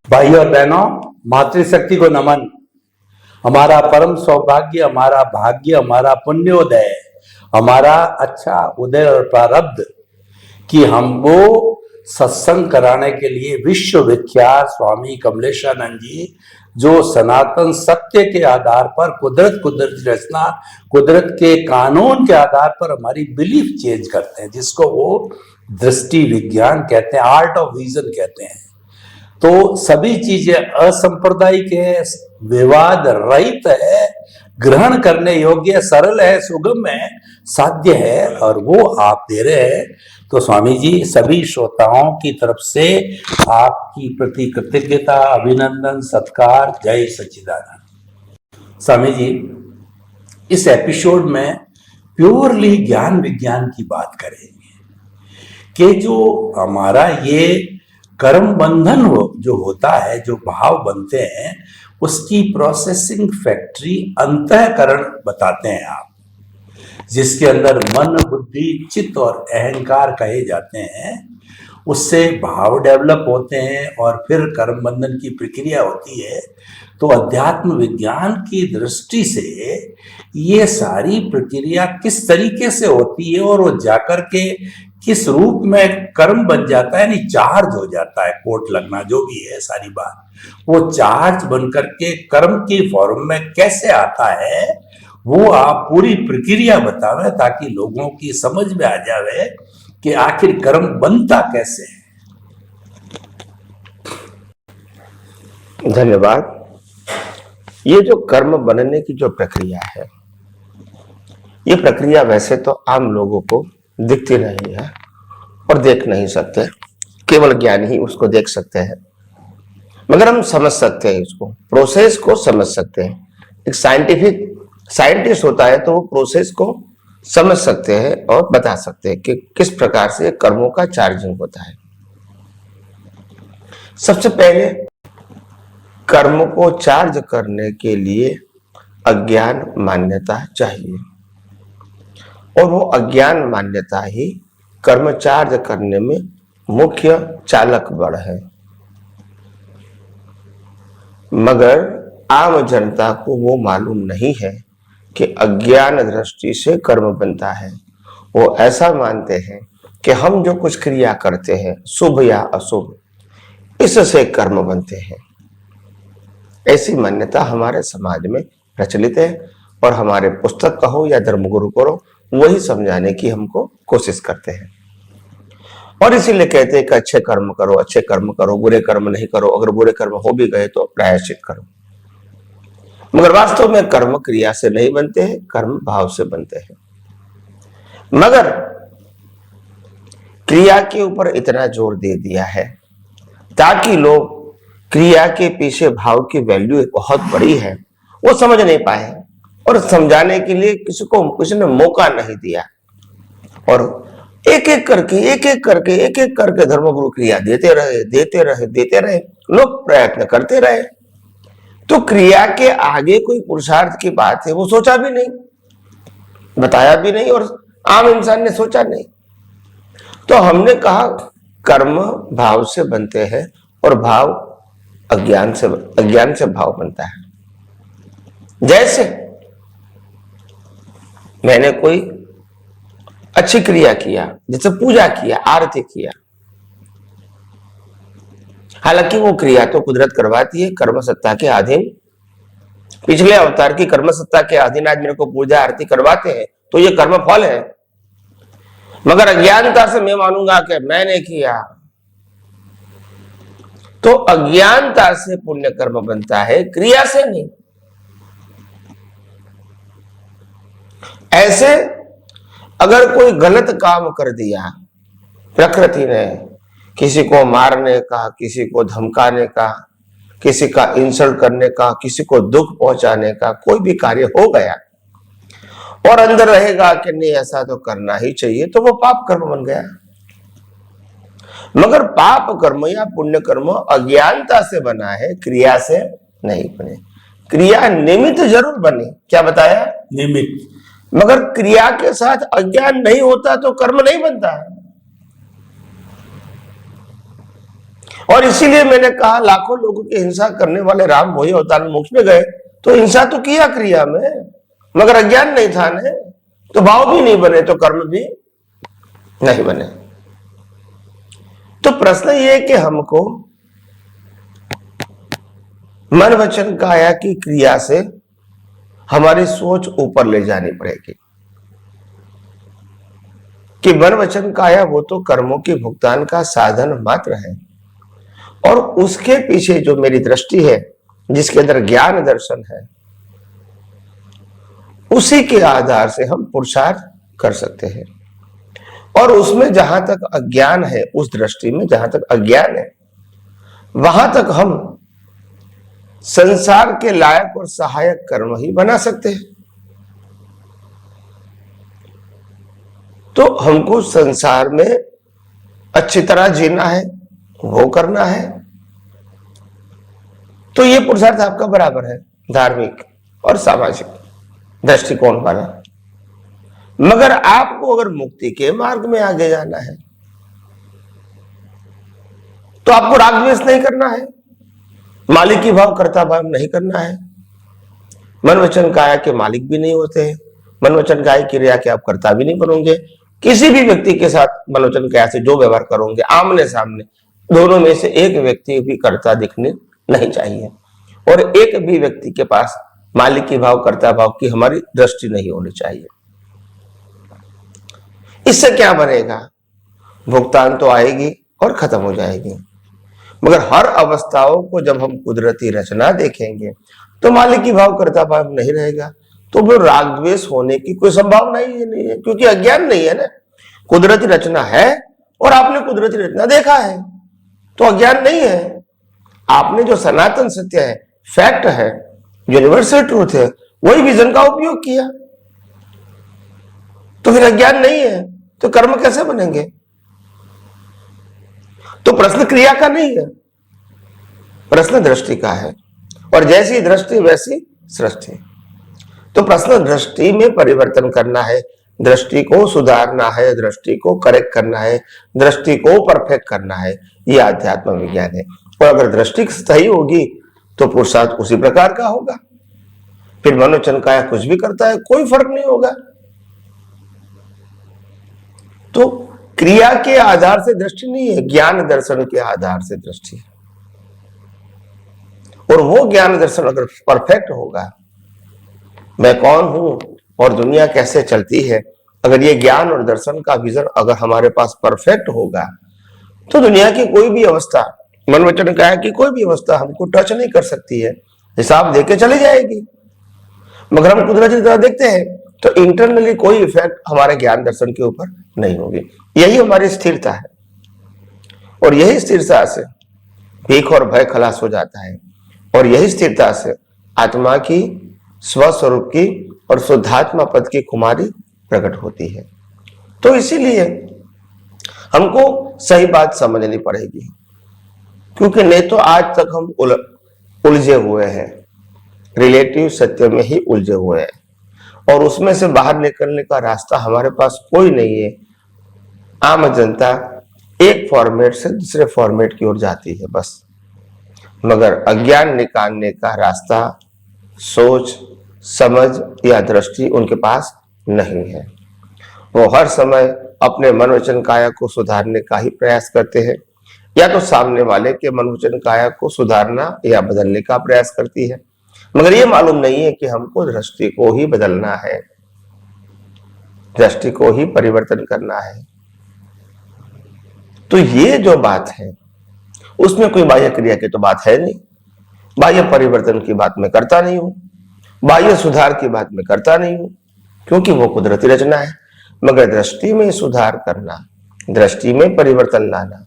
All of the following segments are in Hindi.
भाई और बहनों, मातृशक्ति को नमन। हमारा परम सौभाग्य, हमारा भाग्य, हमारा पुण्योदय, हमारा अच्छा उदय और प्रारब्ध कि हमको सत्संग कराने के लिए विश्व विख्यात स्वामी कमलेशानंद जी, जो सनातन सत्य के आधार पर कुदरत रचना, कुदरत के कानून के आधार पर हमारी बिलीफ चेंज करते हैं, जिसको वो दृष्टि विज्ञान कहते हैं, आर्ट ऑफ विजन कहते हैं। तो सभी चीजें असंप्रदायिक है, विवाद रहित है, ग्रहण करने योग्य, सरल है, सुगम है, साध्य है, और वो आप दे रहे हैं। तो स्वामी जी, सभी श्रोताओं की तरफ से आपकी प्रति कृतज्ञता, अभिनंदन, सत्कार। जय सच्चिदानंद। स्वामी जी, इस एपिसोड में प्योरली ज्ञान विज्ञान की बात करेंगे कि जो हमारा ये कर्म बंधन जो होता है, जो भाव बनते हैं, उसकी प्रोसेसिंग फैक्ट्री अंतःकरण बताते हैं आप, जिसके अंदर मन, बुद्धि, चित्त और अहंकार कहे जाते हैं। उससे भाव डेवलप होते हैं और फिर कर्म बंधन की प्रक्रिया होती है। तो अध्यात्म विज्ञान की दृष्टि से ये सारी प्रक्रिया किस तरीके से होती है और वो जाकर के किस रूप में कर्म बन जाता है, यानी चार्ज हो जाता है, कोट लगना जो भी है सारी बात, वो चार्ज बनकर के कर्म की फॉर्म में कैसे आता है, वो आप पूरी प्रक्रिया बतावे ताकि लोगों की समझ में आ जावे कि आखिर कर्म बनता कैसे है। धन्यवाद। ये जो कर्म बनने की जो प्रक्रिया है, ये प्रक्रिया वैसे तो आम लोगों को दिखती नहीं है और देख नहीं सकते, केवल ज्ञानी ही उसको देख सकते हैं, मगर हम समझ सकते हैं, इसको प्रोसेस को समझ सकते हैं। एक साइंटिस्ट होता है तो वो प्रोसेस को समझ सकते हैं और बता सकते हैं कि किस प्रकार से कर्मों का चार्जिंग होता है। सबसे पहले कर्म को चार्ज करने के लिए अज्ञान मान्यता चाहिए, और वो अज्ञान मान्यता ही कर्म चार्ज करने में मुख्य चालक बल है। मगर आम जनता को वो मालूम नहीं है कि अज्ञान दृष्टि से कर्म बनता है। वो ऐसा मानते हैं कि हम जो कुछ क्रिया करते हैं, शुभ या अशुभ, इससे कर्म बनते हैं। ऐसी मान्यता हमारे समाज में प्रचलित है, और हमारे पुस्तक कहो या धर्मगुरु करो, वही समझाने की हमको कोशिश करते हैं। और इसीलिए कहते हैं कि अच्छे कर्म करो, अच्छे कर्म करो, बुरे कर्म नहीं करो, अगर बुरे कर्म हो भी गए तो प्रायश्चित करो। मगर वास्तव में कर्म क्रिया से नहीं बनते हैं, कर्म भाव से बनते हैं। मगर क्रिया के ऊपर इतना जोर दे दिया है ताकि लोग क्रिया के पीछे भाव की वैल्यू बहुत बड़ी है वो समझ नहीं पाए, और समझाने के लिए किसी ने मौका नहीं दिया। और एक एक करके धर्मगुरु क्रिया देते रहे, लोग प्रयत्न करते रहे। तो क्रिया के आगे कोई पुरुषार्थ की बात है वो सोचा भी नहीं, बताया भी नहीं, और आम इंसान ने सोचा नहीं। तो हमने कहा कर्म भाव से बनते हैं, और भाव अज्ञान से भाव बनता है। जैसे मैंने कोई अच्छी क्रिया किया, जैसे पूजा किया, आरती किया, हालांकि वो क्रिया तो कुदरत करवाती है, कर्म सत्ता के अधीन। पिछले अवतार की कर्म सत्ता के अधीन आज मेरे को पूजा आरती करवाते हैं, तो ये कर्म फल है। मगर अज्ञानता से मैं मानूंगा कि मैंने किया, तो अज्ञानता से पुण्य कर्म बनता है, क्रिया से नहीं। ऐसे अगर कोई गलत काम कर दिया प्रकृति ने, किसी को मारने का, किसी को धमकाने का, किसी का इंसल्ट करने का, किसी को दुख पहुंचाने का कोई भी कार्य हो गया, और अंदर रहेगा कि नहीं ऐसा तो करना ही चाहिए, तो वो पाप कर्म बन गया। मगर पाप कर्म या पुण्य कर्म अज्ञानता से बना है, क्रिया से नहीं बने। क्रिया निमित्त जरूर बनी, क्या बताया? निमित्त। मगर क्रिया के साथ अज्ञान नहीं होता तो कर्म नहीं बनता है। और इसीलिए मैंने कहा लाखों लोगों की हिंसा करने वाले राम वही अवतार में मोक्ष में गए, तो हिंसा तो किया क्रिया में, मगर अज्ञान नहीं था ने, तो भाव भी नहीं बने तो कर्म भी नहीं बने। तो प्रश्न ये है कि हमको मन वचन काया की क्रिया से हमारी सोच ऊपर ले जानी पड़ेगी कि मन वचन काया वो तो कर्मों के भुगतान का साधन मात्र है, और उसके पीछे जो मेरी दृष्टि है, जिसके अंदर ज्ञान दर्शन है, उसी के आधार से हम पुरुषार्थ कर सकते हैं। और उसमें जहां तक अज्ञान है, उस दृष्टि में जहां तक अज्ञान है, वहां तक हम संसार के लायक और सहायक कर्म ही बना सकते हैं। तो हमको संसार में अच्छी तरह जीना है, वो करना है, तो ये पुरुषार्थ आपका बराबर है धार्मिक और सामाजिक दृष्टिकोण वाला। मगर आपको अगर मुक्ति के मार्ग में आगे जाना है तो आपको राग द्वेष नहीं करना है, मालिक की भाव कर्ता भाव नहीं करना है। मन वचन काया के मालिक भी नहीं होते हैं, मन वचन काया की क्रिया के आप कर्ता भी नहीं बनोगे। किसी भी व्यक्ति के साथ मन वचन काया से जो व्यवहार करोगे, आमने सामने दोनों में से एक व्यक्ति भी कर्ता दिखने नहीं चाहिए, और एक भी व्यक्ति के पास मालिक की भाव कर्ता भाव की हमारी दृष्टि नहीं होनी चाहिए। इससे क्या बनेगा? भुगतान तो आएगी और खत्म हो जाएगी, मगर हर अवस्थाओं को जब हम कुदरती रचना देखेंगे तो मालिक की भाव कर्ता भाव नहीं रहेगा, तो वो राग द्वेष होने की कोई संभावना ही नहीं है, क्योंकि अज्ञान नहीं है ना। कुदरती रचना है और आपने कुदरती रचना देखा है, तो अज्ञान नहीं है। आपने जो सनातन सत्य है, फैक्ट है, यूनिवर्सल ट्रूथ है, वही विजन का उपयोग किया, तो फिर अज्ञान नहीं है, तो कर्म कैसे बनेंगे? तो प्रश्न क्रिया का नहीं है, प्रश्न दृष्टि का है, और जैसी दृष्टि वैसी सृष्टि। तो प्रश्न दृष्टि में परिवर्तन करना है, दृष्टि को सुधारना है, दृष्टि को करेक्ट करना है, दृष्टि को परफेक्ट करना है, यह आध्यात्म विज्ञान है। और अगर दृष्टि सही होगी तो पुरुषार्थ उसी प्रकार का होगा। फिर मन वचन काया कुछ भी करता है, कोई फर्क नहीं होगा। तो क्रिया के आधार से दृष्टि नहीं है, ज्ञान दर्शन के आधार से दृष्टि है। और वो ज्ञान दर्शन अगर परफेक्ट होगा, मैं कौन हूं और दुनिया कैसे चलती है, अगर ये ज्ञान और दर्शन का विजन अगर हमारे पास परफेक्ट होगा, तो दुनिया की कोई भी अवस्था, मन वचन काया की कोई भी अवस्था हमको टच नहीं कर सकती है, हिसाब देके चली जाएगी। मगर हम कुदरती तरह देखते हैं तो इंटरनली कोई इफेक्ट हमारे ज्ञान दर्शन के ऊपर नहीं होगी। यही हमारी स्थिरता है, और यही स्थिरता से भीख और भय खलास हो जाता है, और यही स्थिरता से आत्मा की स्वस्वरूप की और शुद्धात्मा पद की कुमारी प्रकट होती है। तो इसीलिए हमको सही बात समझनी पड़ेगी, क्योंकि नहीं तो आज तक हम उलझे हुए हैं, रिलेटिव सत्य में ही उलझे हुए हैं, और उसमें से बाहर निकलने का रास्ता हमारे पास कोई नहीं है। आम जनता एक फॉर्मेट से दूसरे फॉर्मेट की ओर जाती है बस, मगर अज्ञान निकालने का रास्ता, सोच समझ या दृष्टि उनके पास नहीं है। वो हर समय अपने मन वचन काया को सुधारने का ही प्रयास करते हैं, या तो सामने वाले के मन वचन काया को सुधारना या बदलने का प्रयास करती है, मगर ये मालूम नहीं है कि हमको दृष्टि को ही बदलना है, दृष्टि को ही परिवर्तन करना है। तो ये जो बात है उसमें कोई बाह्य क्रिया की तो बात है नहीं, बाह्य परिवर्तन की बात मैं करता नहीं हूं, बाह्य सुधार की बात मैं करता नहीं हूं, क्योंकि वो कुदरती रचना है। मगर दृष्टि में सुधार करना, दृष्टि में परिवर्तन लाना,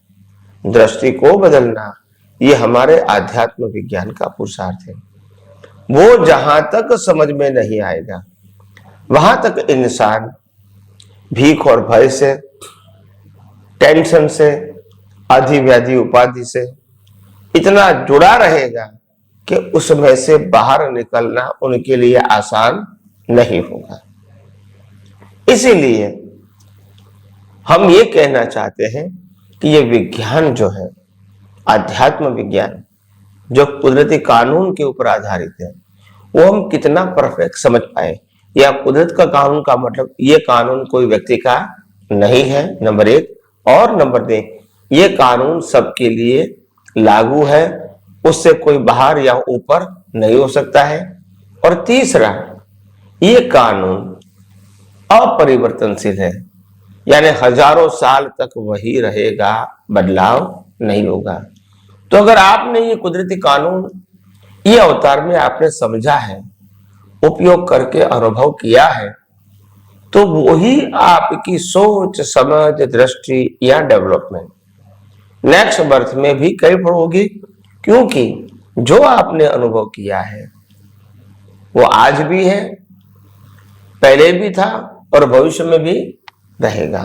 दृष्टि को बदलना, ये हमारे आध्यात्म विज्ञान का पुरुषार्थ है। वो जहां तक समझ में नहीं आएगा, वहां तक इंसान भीख और भय से, टेंशन से, आधि व्याधि उपाधि से इतना जुड़ा रहेगा कि उसमें से बाहर निकलना उनके लिए आसान नहीं होगा। इसीलिए हम ये कहना चाहते हैं कि ये विज्ञान जो है आध्यात्म विज्ञान जो कुदरती कानून के ऊपर आधारित है वो हम कितना परफेक्ट समझ पाए, या कुदरत का कानून का मतलब ये कानून कोई व्यक्ति का नहीं है, नंबर एक। और नंबर दो, ये कानून सबके लिए लागू है, उससे कोई बाहर या ऊपर नहीं हो सकता है। और तीसरा, ये कानून अपरिवर्तनशील है, यानी हजारों साल तक वही रहेगा, बदलाव नहीं होगा। तो अगर आपने ये कुदरती कानून ये अवतार में आपने समझा है, उपयोग करके अनुभव किया है, तो वही आपकी सोच, समझ, दृष्टि या डेवलपमेंट नेक्स्ट बर्थ में भी कई होगी, क्योंकि जो आपने अनुभव किया है वो आज भी है, पहले भी था और भविष्य में भी रहेगा।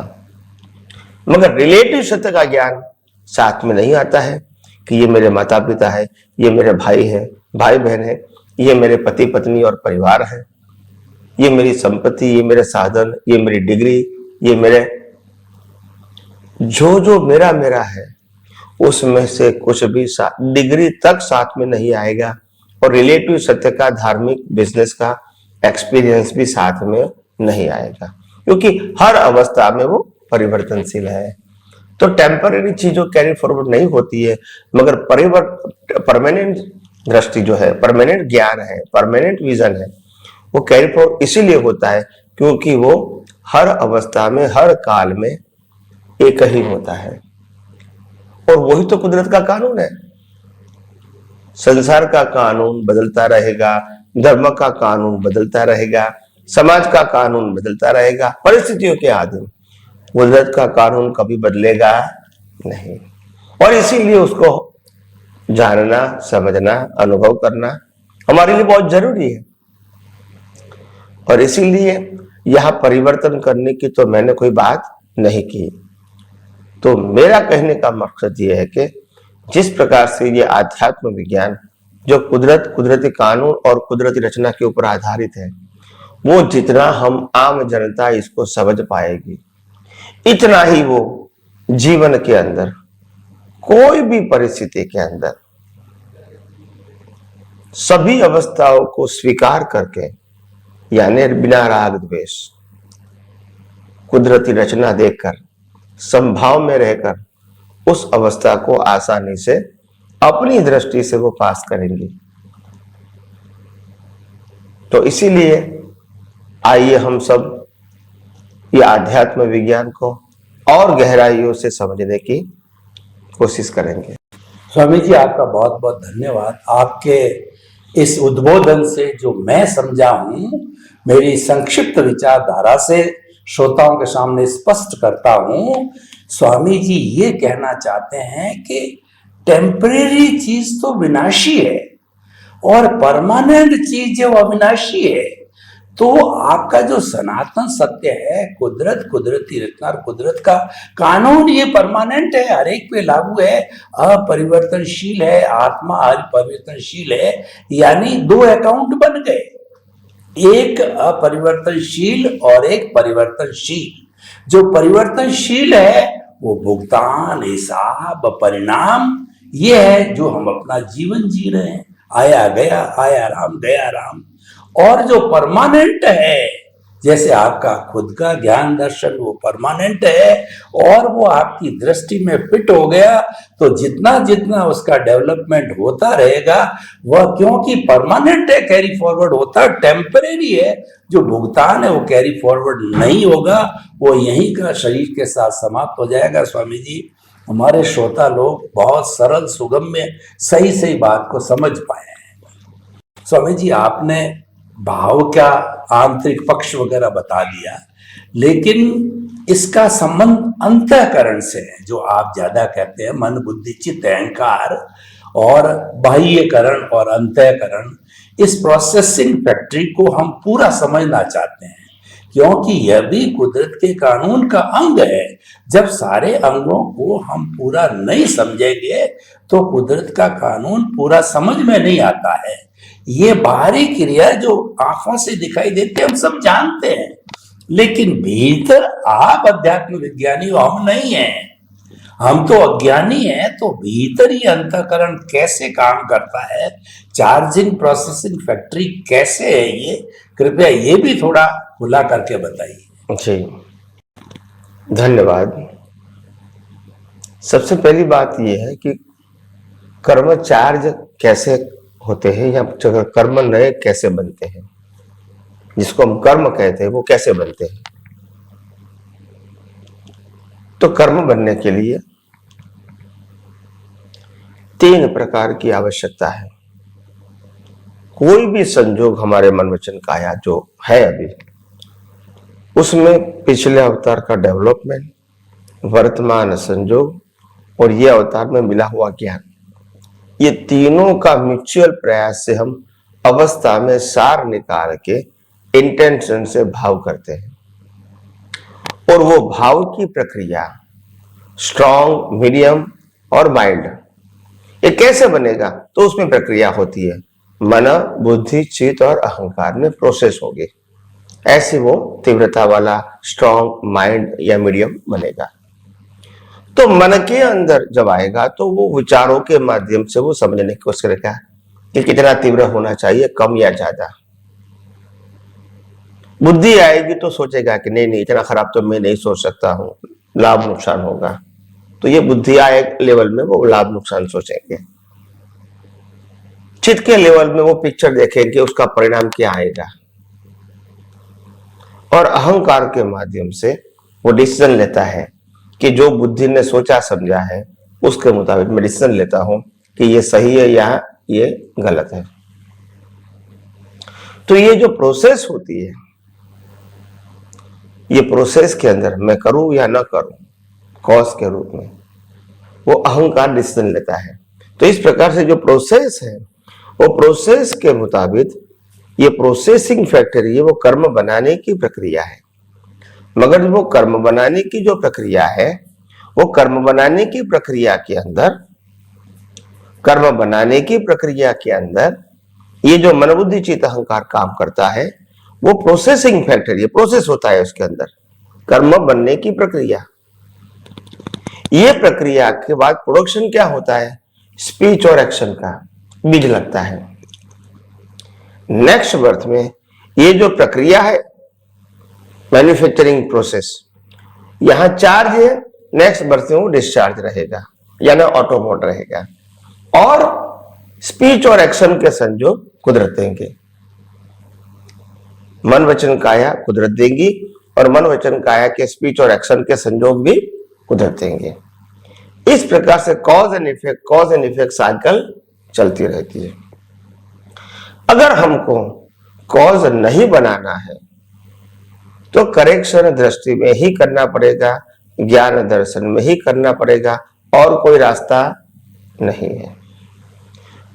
मगर रिलेटिव सत्य का ज्ञान साथ में नहीं आता है कि ये मेरे माता पिता है, ये मेरे भाई है, भाई बहन है, ये मेरे पति पत्नी और परिवार है, ये मेरी संपत्ति, ये मेरे साधन, ये मेरी डिग्री, ये मेरे जो जो मेरा मेरा है, उसमें से कुछ भी डिग्री तक साथ में नहीं आएगा। और रिलेटिव सत्य का, धार्मिक, बिजनेस का एक्सपीरियंस भी साथ में नहीं आएगा, क्योंकि हर अवस्था में वो परिवर्तनशील है। तो टेम्पररी चीजों कैरी फॉरवर्ड नहीं होती है, मगर परमानेंट दृष्टि जो है, परमानेंट ज्ञान है, परमानेंट विजन है, वो कैरी फॉरवर्ड इसीलिए होता है क्योंकि वो हर अवस्था में, हर काल में एक ही होता है। और वही तो कुदरत का कानून है। संसार का कानून बदलता रहेगा, धर्म का कानून बदलता रहेगा, समाज का कानून बदलता रहेगा, परिस्थितियों के अधीन। कुदरत का कानून कभी बदलेगा नहीं, और इसीलिए उसको जानना, समझना, अनुभव करना हमारे लिए बहुत जरूरी है। और इसीलिए यहां परिवर्तन करने की तो मैंने कोई बात नहीं की। तो मेरा कहने का मकसद यह है कि जिस प्रकार से ये आध्यात्म विज्ञान जो कुदरती कानून और कुदरती रचना के ऊपर आधारित है, वो जितना हम आम जनता इसको समझ पाएगी, इतना ही वो जीवन के अंदर, कोई भी परिस्थिति के अंदर, सभी अवस्थाओं को स्वीकार करके, यानी बिना राग द्वेष, कुदरती रचना देखकर, संभाव में रहकर उस अवस्था को आसानी से अपनी दृष्टि से वो पास करेंगे। तो इसीलिए आइए हम सब ये आध्यात्म विज्ञान को और गहराइयों से समझने की कोशिश करेंगे। स्वामी जी, आपका बहुत बहुत धन्यवाद। आपके इस उद्बोधन से जो मैं समझा हूं, मेरी संक्षिप्त विचारधारा से श्रोताओं के सामने स्पष्ट करता हूं। स्वामी जी ये कहना चाहते हैं कि टेम्परेरी चीज तो विनाशी है और परमानेंट चीज जो अविनाशी है। तो आपका जो सनातन सत्य है, कुदरत, कुदरती रचना और कुदरत का कानून, ये परमानेंट है, हर एक पे लागू है, अपरिवर्तनशील है, आत्मा अपरिवर्तनशील है। यानी दो अकाउंट बन गए, एक अपरिवर्तनशील और एक परिवर्तनशील। जो परिवर्तनशील है वो भुगतान, हिसाब, परिणाम, ये है जो हम अपना जीवन जी रहे हैं, आया गया, आया राम गया राम। और जो परमानेंट है, जैसे आपका खुद का ज्ञान दर्शन, वो परमानेंट है और वो आपकी दृष्टि में फिट हो गया, तो जितना जितना उसका डेवलपमेंट होता रहेगा, वह क्योंकि परमानेंट है, कैरी फॉरवर्ड होता है। टेम्परेरी है, जो भुगतान है वो कैरी फॉरवर्ड नहीं होगा, वो यहीं का शरीर के साथ समाप्त हो जाएगा। स्वामी जी, हमारे श्रोता लोग बहुत सरल, सुगम्य, सही सही बात को समझ पाए हैं। स्वामी जी, आपने भाव का आंतरिक पक्ष वगैरह बता दिया, लेकिन इसका संबंध अंतःकरण से है, जो आप ज्यादा कहते हैं, मन, बुद्धि, चित्त, अहंकार, और बाह्यकरण और अंतःकरण। इस प्रोसेसिंग फैक्ट्री को हम पूरा समझना चाहते हैं, क्योंकि यह भी कुदरत के कानून का अंग है। जब सारे अंगों को हम पूरा नहीं समझेंगे तो कुदरत का कानून पूरा समझ में नहीं आता है। ये बाहरी क्रिया जो आंखों से दिखाई देती है हम सब जानते हैं, लेकिन भीतर आप अध्यात्म विज्ञानी हो, हम नहीं हैं। हम तो अज्ञानी हैं, तो भीतरी अंतःकरण कैसे काम करता है, चार्जिंग प्रोसेसिंग फैक्ट्री कैसे है, ये कृपया ये भी थोड़ा खुला करके बताइए। जी, धन्यवाद। सबसे पहली बात यह है कि कर्म चार्ज कैसे होते हैं या कर्म नए कैसे बनते हैं, जिसको हम कर्म कहते हैं वो कैसे बनते हैं। तो कर्म बनने के लिए 3 प्रकार की आवश्यकता है। कोई भी संजोग हमारे मन वचन काया जो है अभी, उसमें पिछले अवतार का डेवलपमेंट, वर्तमान संजोग और ये अवतार में मिला हुआ ज्ञान, ये तीनों का म्यूचुअल प्रयास से हम अवस्था में सार निकाल के इंटेंशन से भाव करते हैं। और वो भाव की प्रक्रिया स्ट्रॉन्ग, मीडियम और माइल्ड, ये कैसे बनेगा? तो उसमें प्रक्रिया होती है, मन, बुद्धि, चित्त और अहंकार में प्रोसेस होगी। ऐसे वो तीव्रता वाला स्ट्रॉन्ग, माइल्ड या मीडियम बनेगा। तो मन के अंदर जब आएगा तो वो विचारों के माध्यम से वो समझने की कोशिश करेगा कि कितना तीव्र होना चाहिए, कम या ज्यादा। बुद्धि आएगी तो सोचेगा कि नहीं नहीं, इतना खराब तो मैं नहीं सोच सकता हूं, लाभ नुकसान होगा। तो ये बुद्धि आए लेवल में वो लाभ नुकसान सोचेंगे। चित्त के लेवल में वो पिक्चर देखेंगे, उसका परिणाम क्या आएगा। और अहंकार के माध्यम से वो डिसीजन लेता है कि जो बुद्धि ने सोचा समझा है उसके मुताबिक मैं डिसीजन लेता हूं कि ये सही है या ये गलत है। तो ये जो प्रोसेस होती है, ये प्रोसेस के अंदर मैं करूं या ना करूं, कॉज के रूप में वो अहंकार डिसीजन लेता है। तो इस प्रकार से जो प्रोसेस है, वो प्रोसेस के मुताबिक ये प्रोसेसिंग फैक्टर, ये वो कर्म बनाने की प्रक्रिया है। मगर वो कर्म बनाने की जो प्रक्रिया है, वो कर्म बनाने की प्रक्रिया के अंदर, कर्म बनाने की प्रक्रिया के अंदर ये जो मन बुद्धि चित्त अहंकार काम करता है, वो प्रोसेसिंग फैक्टर, ये प्रोसेस होता है उसके अंदर, कर्म बनने की प्रक्रिया। ये प्रक्रिया के बाद प्रोडक्शन क्या होता है? स्पीच और एक्शन का बीज लगता है। नेक्स्ट बर्थ में ये जो प्रक्रिया है, मैन्युफैक्चरिंग प्रोसेस, यहां चार्ज है, नेक्स्ट बर्थ में वो डिस्चार्ज रहेगा, यानी ऑटो मोड रहेगा। और स्पीच और एक्शन के संजोग कुदरत देंगे, मन वचन काया कुदरत देंगी, और मन वचन काया के स्पीच और एक्शन के संजोग भी कुदरत देंगे। इस प्रकार से कॉज एंड इफेक्ट साइकिल चलती रहती है। अगर हमको कॉज नहीं बनाना है तो करेक्शन दृष्टि में ही करना पड़ेगा, ज्ञान दर्शन में ही करना पड़ेगा, और कोई रास्ता नहीं है।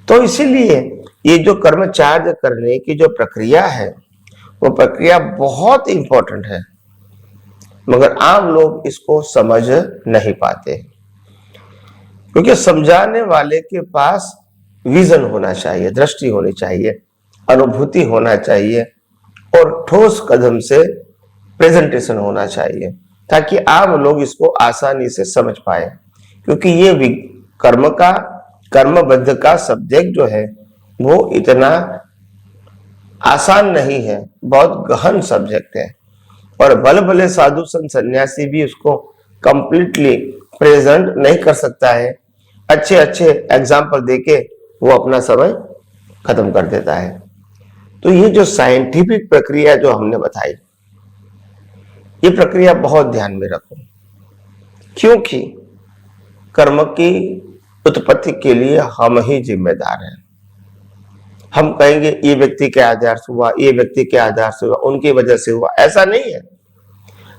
तो इसीलिए ये जो कर्म चार्ज करने की जो प्रक्रिया है, वो प्रक्रिया बहुत इंपॉर्टेंट है, मगर आम लोग इसको समझ नहीं पाते। क्योंकि समझाने वाले के पास विजन होना चाहिए, दृष्टि होनी चाहिए, अनुभूति होना चाहिए, और ठोस कदम से प्रेजेंटेशन होना चाहिए, ताकि आम लोग इसको आसानी से समझ पाए। क्योंकि ये कर्मबद्ध का सब्जेक्ट जो है वो इतना आसान नहीं है, बहुत गहन सब्जेक्ट है। और भले भले साधु संत सन्यासी भी उसको कंप्लीटली प्रेजेंट नहीं कर सकता है, अच्छे अच्छे एग्जाम्पल देके वो अपना समय खत्म कर देता है। तो ये जो साइंटिफिक प्रक्रिया जो हमने बताई, ये प्रक्रिया बहुत ध्यान में रखो, क्योंकि कर्म की उत्पत्ति के लिए हम ही जिम्मेदार हैं। हम कहेंगे ये व्यक्ति के आधार से हुआ, ये व्यक्ति के आधार से हुआ, उनकी वजह से हुआ, ऐसा नहीं है।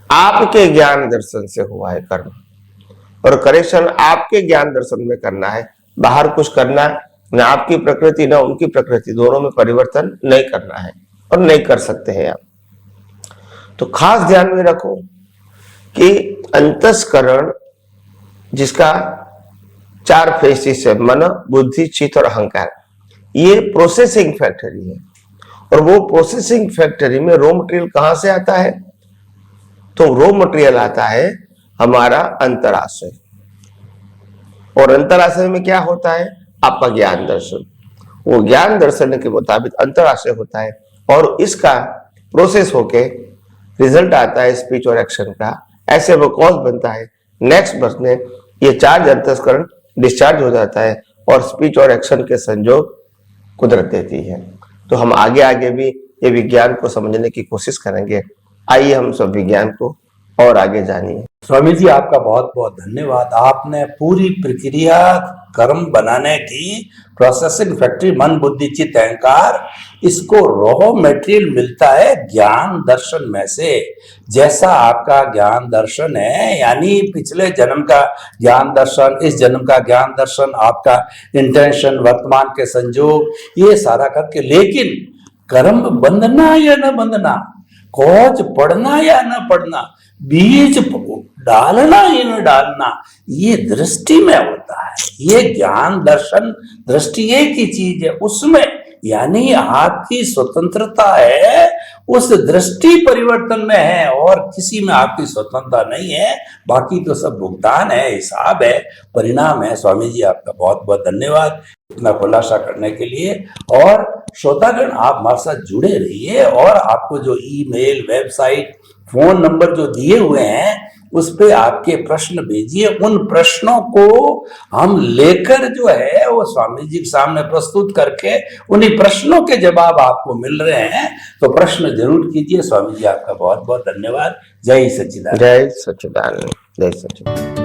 आपके ज्ञान दर्शन से हुआ है कर्म, और करेक्शन आपके ज्ञान दर्शन में करना है। बाहर कुछ करना, ना आपकी प्रकृति ना उनकी प्रकृति, दोनों में परिवर्तन नहीं करना है, और नहीं कर सकते हैं आप। तो खास ध्यान में रखो कि अंतस्करण, जिसका 4 फेसिस है, मन बुद्धि चित्त और अहंकार, ये प्रोसेसिंग फैक्टरी है। और वो प्रोसेसिंग फैक्टरी में रॉ मटेरियल कहां से आता है? तो रॉ मटेरियल आता है हमारा अंतराशय। और अंतराशय में क्या होता है? आपका ज्ञान दर्शन। वो ज्ञान दर्शन के मुताबिक अंतराशय होता है और इसका प्रोसेस होके रिजल्ट आता है स्पीच और एक्शन का। ऐसे वो कॉज बनता है। नेक्स्ट बर्थ में ये चार्ज अंतस्करण डिस्चार्ज हो जाता है और स्पीच और एक्शन के संजोग कुदरत देती है। तो हम आगे आगे भी ये विज्ञान को समझने की कोशिश करेंगे। आइए हम सब विज्ञान को और आगे जानिए। स्वामी जी, आपका बहुत बहुत धन्यवाद। आपने पूरी प्रक्रिया कर्म बनाने की, प्रोसेसिंग फैक्ट्री, मन बुद्धि चित्त अहंकार, इसको रॉ मटेरियल मिलता है ज्ञान दर्शन में से। जैसा आपका ज्ञान दर्शन है, यानी पिछले जन्म का ज्ञान दर्शन, इस जन्म का ज्ञान दर्शन, आपका इंटेंशन, वर्तमान के संजोग, ये सारा करके, लेकिन कर्म बंधना या न बंधना, कौज पढ़ना या न पढ़ना, बीज डालना या न डालना, ये दृष्टि में होता है। ये ज्ञान दर्शन दृष्टि एक ही चीज है, उसमें यानी आपकी स्वतंत्रता है, उस दृष्टि परिवर्तन में है और किसी में आपकी स्वतंत्रता नहीं है। बाकी तो सब भुगतान है, हिसाब है, परिणाम है। स्वामी जी, आपका बहुत बहुत धन्यवाद इतना खुलासा करने के लिए। और श्रोतागण, आप हमारे साथ जुड़े रहिए और आपको जो ईमेल, वेबसाइट, फोन नंबर जो दिए हुए हैं उस पे आपके प्रश्न भेजिए। उन प्रश्नों को हम लेकर जो है वो स्वामी जी के सामने प्रस्तुत करके उन्हीं प्रश्नों के जवाब आपको मिल रहे हैं, तो प्रश्न जरूर कीजिए। स्वामी जी, आपका बहुत बहुत धन्यवाद। जय सच्चिदानंद। जय सच्चिदानंद। जय सच्चिदानंद।